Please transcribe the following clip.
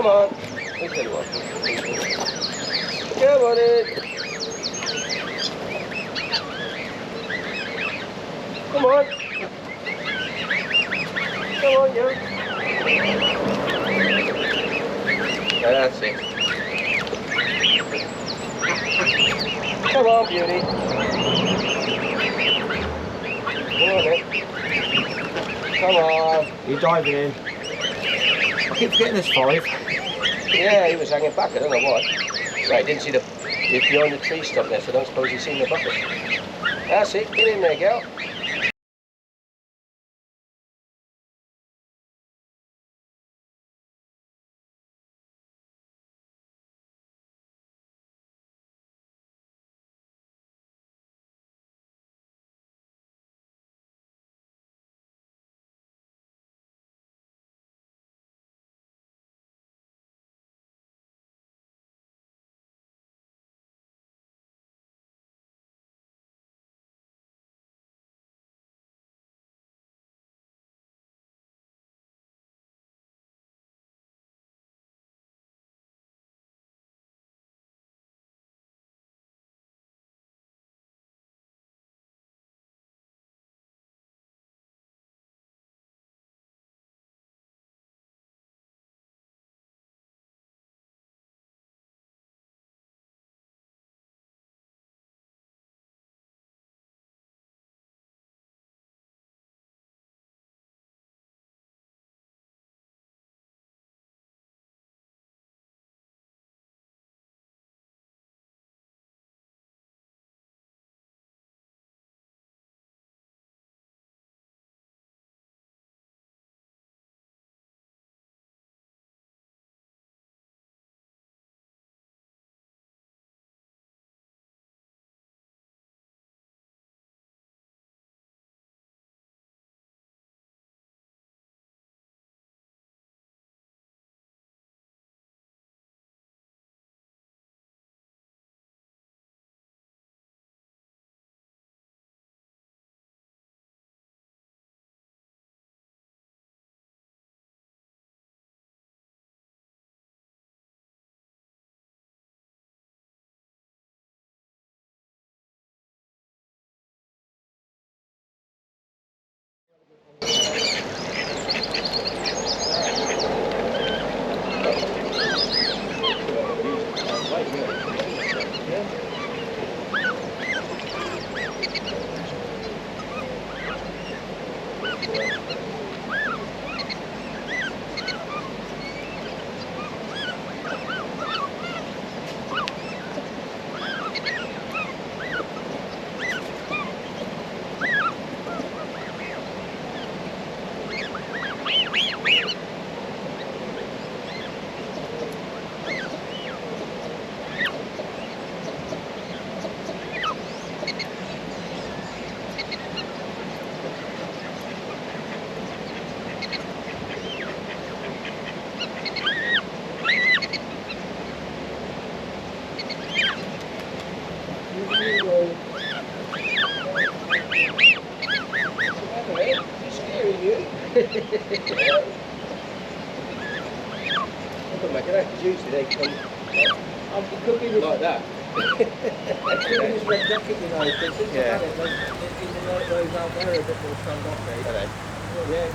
Come on. I'll tell you what. Come on in. Come on. Come on, you. That's it. Come on, beauty. Come on, then. Come on. You're diving in. I keep getting this 5. Yeah, he was hanging back, I don't know why. Right, didn't see he's behind the tree stump there, so I don't suppose he's seen the bucket. That's it, get in there, girl. Usually they come after cooking like that. This red jacket, you know, yeah. Those out there are a bit more standoffish. Yeah,